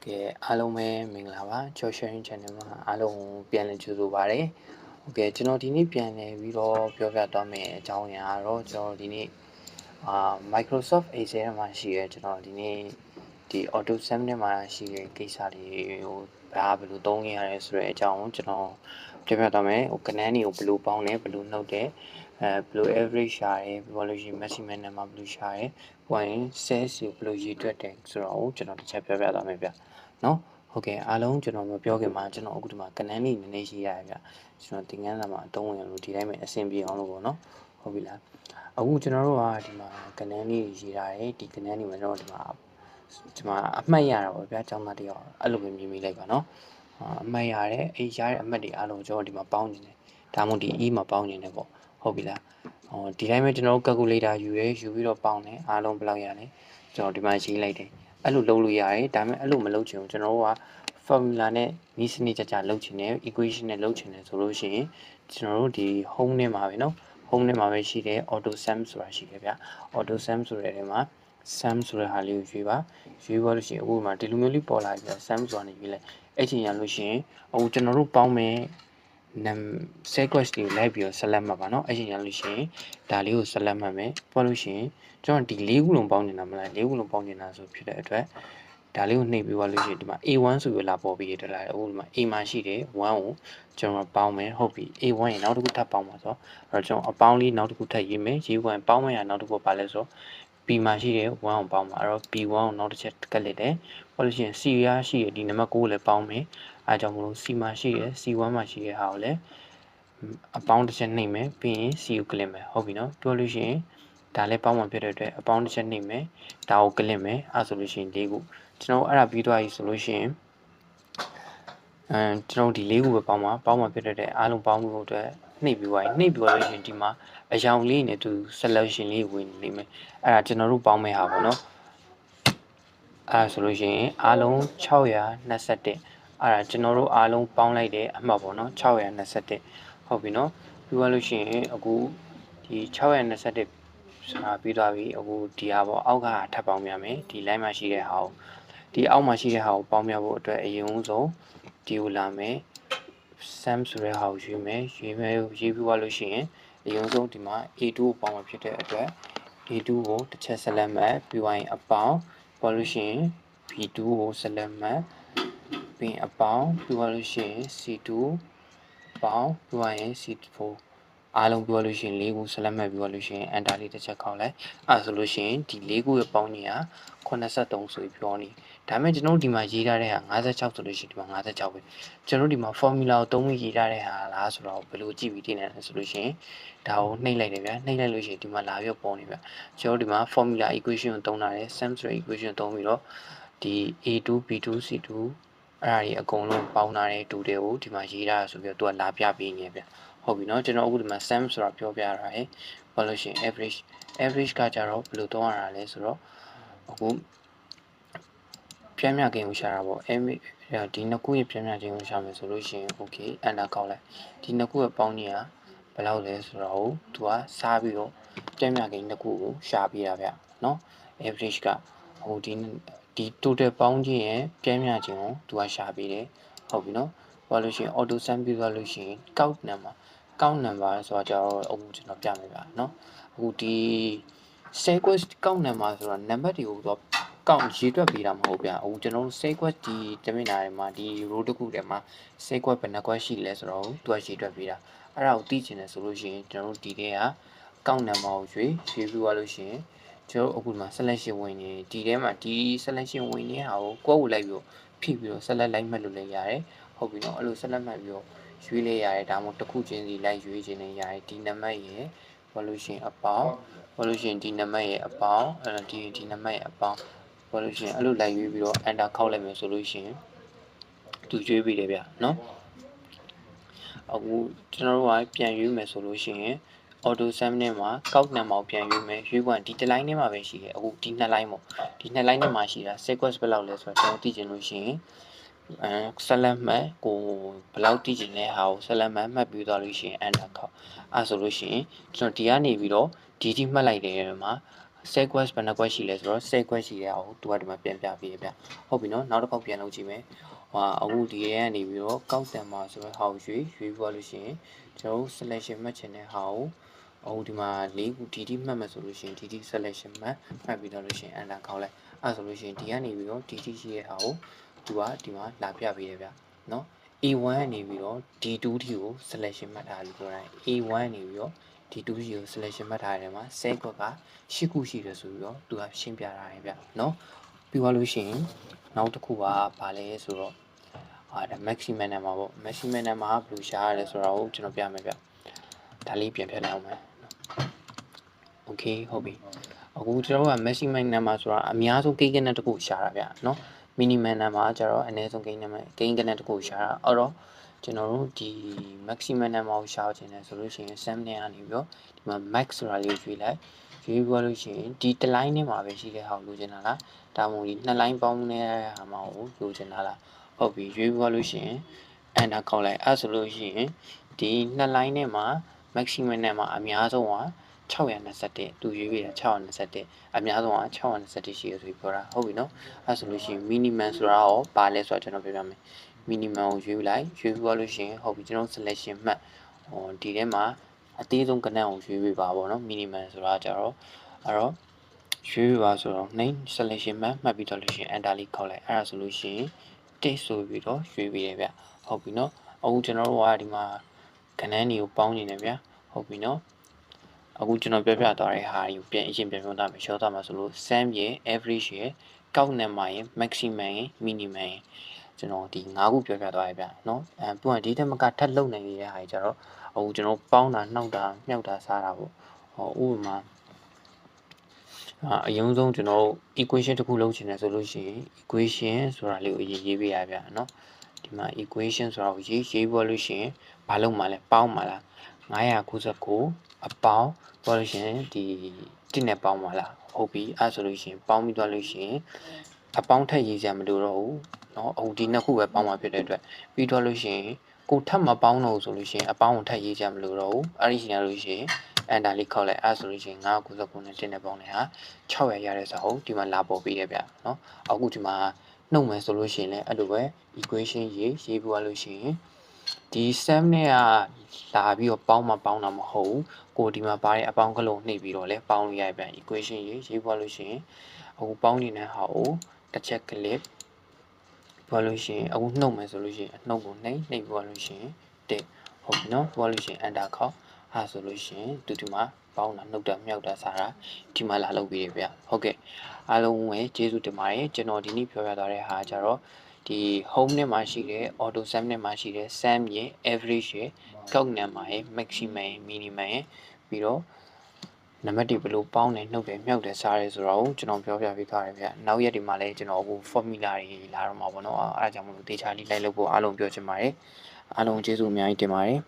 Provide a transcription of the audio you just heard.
Okay, အားလုံးပဲမင်္ဂလာပါ Joy Sharing Channel မှာအားလုံးပြန်လည်ကြိုဆိုပါရစေ။ Okay ကျွန်တော်ဒီနေ့ပြန်လည်ပြီးတော့ပြောပြသွားမယ့်အကြောင်းအရာကတော့ကျွန်တော်ဒီနေ့ Microsoft Excel မှာရှိရဲကျွန်တော်ဒီနေ့ဒီ Auto Sum နဲ့မှာရှိတဲ့ကိစ္စတွေကိုဘယ်လိုသုံးရလဲဆိုတဲ့အကြောင်းကိုကျွန်တော်ပြောပြသွားမယ်။ကဏ္ဍတွေကိုဘယ်လိုပေါင်းလဲဘယ်လိုနှုတ်တယ်ဘယ်လို average ရှာတယ်ဘယ်လိုရှိ maximum number ဘယ်လိုရှာတယ်point sales ကိုဘယ်လိုရေးတွက်တယ်ဆိုတော့ကျွန်တော်တစ်ချက်ပြောပြသွားမယ်ဗျ။နော်ဟုတ်ကဲ့အားလုံးကျွန်တော်မပြောခင်မှာကျွန်တော်အခုဒီမှာကဏ္ဍလေးနည်းနည်းရှိရဗျ။ကျွန်တော်သင်ခန်းစာမှာအသုံးဝင်လို့ဒီတိုင်းပဲအဆင်ပြေအောင်လို့ပေါ့နော်။ဟုတ်ပြီလား။အခုကျွန်တော်တို့ကဒီမှာကဏ္ဍလေးရေးထားတယ်ဒီကဏ္ဍလေးမှာကျွန်တော်ဒီမှာအမှတ်ရတာပေါ့ဗျာကျောင်းသားတယောက်အဲ့လိုပဲမြင်မိလိုက်ပါနော်အမှတ်ရတယ်အဲ့ရတဲ့အမှတ်တွေအားလုံးကျွန်တော်ဒီမှာပေါင်းနေတယ်ဒါမှမဟုတ်ဒီ e မှာပေါင်းနေတယ်ပေါ့ဟုတ်ပြီလားဒီတိုင်းပဲကျွန်တော် calculator ယူပြီးတော့ပေါင်းတယ်အားလုံးဘယ်လောက်ရလဲကျွန်တော်ဒီမှာရေးလိုက်တယ်အဲ့လိုလုပ်လို့ရတယ်ဒါပေမဲ့အဲ့လိုမလုပ်ချင်ဘူးကျွန်တော်တို့က formula နဲ့နည်းစနစ်ကြလုပ်ချင်တယ် equation နဲ့လုပ်ချင်တယ်ဆိုလို့ရှိရင်ကျွန်တော်တို့ဒီ home နဲ့မှာပဲเนาะ home နဲ့မှာပဲရှိတယ် auto sum ဆိုတာရှိတယ်ဗျ auto sum ဆိုတဲ့နေရာမှာ sum ဆိုတဲ့ဟာလေးကိုရွေးပါလို့ရှိရင်အခုမှဒီလိုမျိုးလေးပေါ်လာပြီ sum ဆိုတာနေပြီလေအဲ့ချိန်ရလို့ရှိရင်အခုကျွန်တော်တို့ပေါင်းမယ် sequence တွေကိုလိုက်ပြီးတော့ select မှတ်ပါเนาะအဲ့ချိန်ရလို့ရှိရင်ဒါလေးကို select မှတ်မယ်ပေါ်လို့ရှိရင်ကျွန်တော်ဒီ၄ခုလုံးပေါင်းနေတာမလား၄ခုလုံးပေါင်းနေတာဆိုဖြစ်တဲ့အတွက်ဒါလေးကိုနှိပ်ပြီးသွားလို့ရှိရင်ဒီမှာ A1 ဆိုပြီးလာပေါ်ပြီးတက်လာတယ်အခုဒီမှာ A မှာရှိတယ်1ကိုကျွန်တော်ပေါင်းမယ်ဟုတ်ပြီ A1 ရေနောက်တစ်ခုထပ်ပေါင်းပါဆိုတော့ကျွန်တော်အပေါင်းလေးနောက်တစ်ခုထပ်ရေးမယ်ရေး1ပေါင်းမယ်ရနောက်တစ်ခုပါလဲဆိုတော့ B မှာရှိတယ်1ကိုပေါင်းပါအဲ့တော့ B1 ကိုနောက်တစ်ချက်ကတ်လိုက်တယ်ပေါ်လို့ရှိရင် C ရရှိတယ်ဒီနံပါတ်9ကိုလည်းပေါင်းမယ်အားကြောင့်မလို့ C မှာရှိတယ် C1 မှာရှိတဲ့ဟာကိုလည်းအပေါင်းတစ်ချက်နှိပ်မယ်ပြီးရင် C ကိုကလစ်မယ်ဟုတ်ပြီနော်ပြောလို့ရှိရင်ဒါလည်းပေါင်းမှဖြစ်တဲ့အတွက်အပေါင်းတစ်ချက်နှိပ်မယ်ဒါကိုကလစ်မယ်အဲ့ဆိုလို့ရှိရင်၄ခုကျွန်တော်အဲ့ဒါပြီးသွားပြီဆိုလို့ရှိရင်ကျွန်တော်ဒီ၄ခုပဲပေါင်းမှဖြစ်တဲ့အားလုံးပေါင်းဖို့အတွက်နှိပ်ပြီးသွားလို့ရှိရင်ဒီမှာအရောင်လေးနဲ့သူ selection လေးဝင်နေမယ်အဲ့ဒါကျွန်တော်တို့ပေါင်းမဲ့ဟာပေါ့နော်အဲ့ဒါဆိုလို့ရှိရင်အားလုံး621အဲ့ဒါကျွန်တော်တို့အားလုံးပေါင်းလိုက်တဲ့အမှတ်ပေါ့နော်621ဟုတ်ပြီနော်ပြီးသွားလို့ရှိရင်အခုဒီ621ပြီးသွားပြီအခုဒီဟာပေါ့အောက်ကထပ်ပေါင်းပြမယ်ဒီ line မှာရှိတဲ့ဟာကိုဒီအောက်မှာရှိတဲ့ဟာကိုပေါင်းပြဖို့အတွက်အရင်ဆုံးဒီကိုလာမယ် sum ဆိုတဲ့ဟာကိုရွေးပြီးသွားလို့ရှိရင်အရင်ဆုံးဒီမှာ A2 ကိုပေါင်းမှာဖြစ်တဲ့အတွက် A2 ကိုတစ်ချက် select မှတ်ပြီးသွားရင်အပေါင်းပေါ်လို့ရှိရင် B2 ကို select မှတ်ပြီးရင်အပေါင်းပြီးသွားလို့ရှိရင် C2 ပေါင်းပြီးသွားရင် C4 အားလုံးပြောလို့ရှိရင်၄ခု select မှတ်ပြီးသွားလို့ရှိရင် enter လေးတစ်ချက်ခေါက်လိုက်အဲ့ဆိုလို့ရှိရင်ဒီ၄ခုရဲ့ပေါင်းကြီးက83ဆိုပြီးပြောနေဒါပေမဲ့ကျွန်တော်ဒီမှာရေးထားတဲ့ဟာ56ဆိုလို့ရှိရင်ဒီမှာ56ပဲကျွန်တော်ဒီမှာ formula ကိုသုံးပြီးရေးထားတဲ့ဟာလားဆိုတော့ဘယ်လိုကြည့်ပြီးတင်နေလဲဆိုလို့ရှိရင်ဒါကိုနှိပ်လိုက်တယ်ဗျာနှိပ်လိုက်လို့ရှိရင်ဒီမှာလာပြီးပေါ်နေဗျကျွန်တော်ဒီမှာ formula equation ကိုသုံးထားတယ် sum ဆိုတဲ့ equation သုံးပြီးတော့ဒီ A2 B2 C2 အဲ့ဒါတွေအကုန်လုံးပေါင်းထားတဲ့တူတွေကိုဒီမှာရေးထားဆိုပြီးတော့သူကလာပြပေးနေဗျဟုတ်ပြီเนาะကျွန်တော်အခုဒီမှာ sum ဆိုတာပြောပြတာရယ်ဘာလို့ရှိရင် average ကကြတော့ဘယ်လိုသုံးရတာလဲဆိုတော့အခုပြင်းပြခြင်းကိုရှာတာပေါ့ဒီနှစ်ခုရဲ့ပြင်းပြခြင်းကိုရှာမယ်ဆိုလို့ရှိရင် okay enter ကောက်လိုက်ဒီနှစ်ခုရဲ့ပေါင်းကြီးကဘယ်လောက်လဲဆိုတော့သူကစားပြီးတော့ပြင်းပြခြင်းနှစ်ခုကိုရှာပေးတာဗျเนาะ average ကဟိုဒီ total ပေါင်းခြင်းရဲ့ပြင်းပြခြင်းကိုသူကရှာပေးတယ်ဟုတ်ပြီเนาะဘာလို့ရှိရင် auto sum ပြီးသွားလို့ရှိရင် count number ဆိုတာကြတော့အခုကျွန်တော်ပြမယ်ဗျာเนาะအခုဒီ sequence count number ဆိုတာနံပါတ်တွေကိုတော့count ရေးတွက်ပေးတာမဟုတ်ဗျာအခုကျွန်တော်တို့ sequence ဒီတမင်နာတွေမှာဒီ row တစ်ခုထဲမှာ sequence ဘယ်နှကွက်ရှိလဲဆိုတော့သူကရေးတွက်ပေးတာအဲ့ဒါကိုသိချင်တယ်ဆိုလို့ရှိရင်ကျွန်တော်တို့ဒီထဲက count number ကိုရွေးပြီးသွားလို့ရှိရင်ကျွန်တော်အခုဒီမှာ selection ဝင်နေဒီထဲမှာဒီ selection ဝင်နေတဲ့ဟာကိုကွက်ကိုလိုက်ပြီးဖြည့်ပြီးတော့ select လိုက်မှတ်လို့လည်းရတယ်ဟုတ်ပြီเนาะအဲ့လို select မှတ်ပြီးတော့ရွေးလေးရတယ်ဒါမှမဟုတ်တစ်ခုချင်းစီလိုက်ရွေးခြင်းနဲ့ရတယ်ဒီနံပါတ်ရယ်ဘာလို့ရှိရင်အပေါင်းဘာလို့ရှိရင်ဒီနံပါတ်ရယ်အပေါင်းဒီနံပါတ်ရယ်အပေါင်းဘာလို့ရှိရင်အဲ့လိုလိုက်ရွေးပြီးတော့ enter ခောက်လိုက်မယ်ဆိုလို့ရှိရင်သူရွေးပြီးတယ်ဗျเนาะအခုကျွန်တော်တို့ကပြန်ရွေးမယ်ဆိုလို့ရှိရင် auto sum နဲ့မှာ count number ကိုပြန်ရွေးမယ်ရွေးခွင့်ဒီတစ် line ထဲမှာပဲရှိတယ်အခုဒီနှစ် line ပေါ့ဒီနှစ် line ထဲမှာရှိတာ sequence ဘယ်လောက်လဲဆိုတော့ကျွန်တော်သိချင်လို့ရှိရင်select မှတ်ကိုဘယ်လောက်တည်ကျင်လဲဟာကို select မှတ်ပြီးသွားလို့ရှိရင် enter ခောက်အဲ့ဆိုလို့ရှိရင်ကျွန်တော်ဒီကနေပြီးတော့ဒီမှတ်လိုက်တဲ့နေရာမှာ sequence ဘယ်နှကွက်ရှိလဲဆိုတော့ sequence ရှိတဲ့အောင်သူကဒီမှာပြန်ပြပေးရဗျဟုတ်ပြီနော်နောက်တစ်ခေါက်ပြန်လုပ်ကြည့်မယ်အခုဒီရဲ့ကနေပြီးတော့ကောက်တန်မှာဆိုတော့ဟာကိုရွေးပြီးလို့ရှိရင်ကျွန်တော်တို့ selection မှတ်ချင်တဲ့ဟာကိုအခုဒီမှာ၄ခု DD မှတ်မယ်ဆိုလို့ရှိရင် DD selection မှတ်ပြီးတော့လို့ရှိရင် enter ခေါက်လိုက်အဲ့ဆိုလို့ရှိရင်ဒီကနေပြီးတော့ DD ရှိတဲ့ဟာကိုသူကဒီမှာလာပြပေးရဗျနော် A1 ကနေပြီးတော့ D2 ထိကို selection မှတ်ထားလို့ပြောတာ A1 နေပြီးတော့ D2 ထိကို selection မှတ်ထားတယ်မှာ set ကွက်က10ခုရှိတယ်ဆိုပြီးတော့သူကရှင်းပြထားတယ်ဗျနော်ပြီးသွားလို့ရှိရင်နောက်တစ်ခုကဘာလဲဆိုတော့ဒါ maximum number ပေါ့ maximum number ကဘယ်လိုရှာရလဲဆိုတော့ကျွန်တော်ပြမယ်ဗျဒါလေးပြန်ပြလိုက်အောင်မယ် okay ဟုတ်ပြီအခုကျွန်တော်က maximum number ဆိုတာအများဆုံးကိန်းကနတစ်ခုရှာတာဗျနော် minimum number ကကျတော့အနည်းဆုံးကိန်းကနတစ်ခုရှာတာအဲ့တော့ကျွန်တော်တို့ဒီ maximum number ကိုရှာချင်တယ်ဆိုလို့ရှိရင် sum နဲ့ကနေပြီးတော့ဒီမှာ max ဆိုတာလေးကိုရွေးလိုက်ရွေးပြီးလို့ရှိရင်ဒီတစ် line နဲ့မှာပဲရှိတဲ့ဟာကိုလိုချင်တာလားဒါမှမဟုတ်ဒီနှစ် line ပေါင်းနေတဲ့ဟာမှာကိုလိုချင်တာလားဟုတ်ပြီရွေးပြီးလို့ရှိရင် enter ခေါက်လိုက်အဲ့ဆိုလို့ရှိရင်ဒီနှစ် line နဲ့မှာ maximum နဲ့မှာအများဆုံးက621သူရွေးပြီးတာ621အများဆုံးက621ရှိရဆိုပြီးပြောတာဟုတ်ပြီနော်အဲ့ဆိုလို့ရှိရင် minimum ဆိုတာရောပါလဲဆိုတော့ကျွန်တော်ပြောပြမယ် minimum ကိုရွေးလိုက်ရွေးပြီးလို့ရှိရင်ဟုတ်ပြီကျွန်တော် selection မှတ်ဒီထဲမှာအသေးဆုံးကဏ္ဍကိုရွေးပြီးပါပေါ့နော် minimum ဆိုတာကြတော့အဲ့တော့ရွေးပြီးပါဆိုတော့ name selection မှတ်ပြီးတော့လို့ရှိရင် enter လေးခေါက်လိုက်အဲ့ဒါဆိုလို့ရှိရင် text ဆိုပြီးတော့ရွေးပြီးတယ်ဗျဟုတ်ပြီနော်အခုကျွန်တော်တို့ကဒီမှာကဏ္ဍတွေကိုပေါင်းနေတယ်ဗျဟုတ်ပြီနော်အခုကျွန်တော်ပြပြသွားတဲ့ဟာကိုပြန်အရင်ပြန်ပြောသားမယ်ရှော့သားမှာဆိုလို့ sum ရဲ့ average ရဲ့ count number ရဲ့ maximum ရဲ့ minimum ရဲ့ကျွန်တော်ဒီ၅ခုပြောပြသွားရဗျเนาะသူကဒီတက်မကထပ်လုံနိုင်နေတဲ့ဟာကြီးကြတော့အခုကျွန်တော်ပေါင်းတာနှောက်တာမြှောက်တာစားတာပေါ့ဥပမာအရင်ဆုံးကျွန်တော် equation တစ်ခုလုပ်ချင်တယ်ဆိုလို့ရှိရင် equation ဆိုတာလေးကိုအရင်ရေးပေးရဗျเนาะဒီမှာ equation ဆိုတာကိုရေးပေါ်လို့ရှိရင်ဘာလုပ်မှာလဲပေါင်းမှာလား999အပေါင်းပေါ်လို့ရှိရင်ဒီ1နဲ့ပေါင်းပါလားဟုတ်ပြီအဲ့ဆိုလို့ရှိရင်ပေါင်းပြီးသွားလို့ရှိရင်အပေါင်းထက်ရေးကြမလို့တော့ဘူးเนาะအခုဒီနှစ်ခုပဲပေါင်းမှာဖြစ်တဲ့အတွက်ပြီးတော့လို့ရှိရင်ကိုထပ်မပေါင်းတော့ဆိုလို့ရှိရင်အပေါင်းကိုထပ်ရေးကြမလို့တော့ဘူးအဲ့ဒီရှင်ရလို့ရှိရင်enter လေးခေါက်လိုက်အဲ့ဆိုလို့ရှိရင်999နဲ့1နဲ့ပေါင်းတဲ့ဟာ600ရတဲ့စာအုပ်ဒီမှာလာပေါ်ပေးတယ်ဗျเนาะအခုဒီမှာနှုတ်မယ်ဆိုလို့ရှိရင်လည်းအဲ့လိုပဲ equation ရေးပြီးသွားလို့ရှိရင်ဒီ sum နဲ့ကလာပြီးတော့ပေါင်းတာမဟုတ်ဘူးကိုဒီမှာပါတဲ့အပေါင်းကလုံးနှိပ်ပြီးတော့လဲပေါင်းလို့ရပြန် equation ရေးပွားလို့ရှိရင်အခုပေါင်းနေတဲ့ဟာကိုတစ်ချက်ကလစ်ပွားလို့ရှိရင်အခုနှုတ်မယ်ဆိုလို့ရှိရင်အနှုတ်ကိုနှိပ်ပွားလို့ရှိရင်တစ်ဟုတ်ပြီနော်ပွားလို့ရှိရင် enter ခေါက်ဟာဆိုလို့ရှိရင်ဒီမှာပေါင်းတာနှုတ်တာမြောက်တာစားတာဒီမှာလာလုပ်ပြီးရဗျဟုတ်ကဲ့အားလုံးပဲကျေးဇူးတင်ပါတယ်ကျွန်တော်ဒီနေ့ပြောပြသွားတဲ့ဟာကြတော့ဒီ home နဲ့မှာရှိတဲ့ auto sum နဲ့မှာရှိတဲ့ sum ရဲ့ average ရဲ့ count number ရဲ့ maximum ရဲ့ minimum ရဲ့ပြီးတော့နံပါတ်တွေဘယ်လိုပေါင်းတယ်နှုတ်တယ်မြောက်တယ်စားတယ်ဆိုတော့ကျွန်တော်ပြောပြပေးထားတယ်ဗျနောက်ရက်ဒီမှာလည်းကျွန်တော်အခု formula တွေလာတော့မှာပေါ့နော်အဲဒါကြောင့်မလို့တေချာလေးလိုက်လုပ်ဖို့အားလုံးပြောချင်ပါတယ်အားလုံးကျေးဇူးအများကြီးတင်ပါတယ်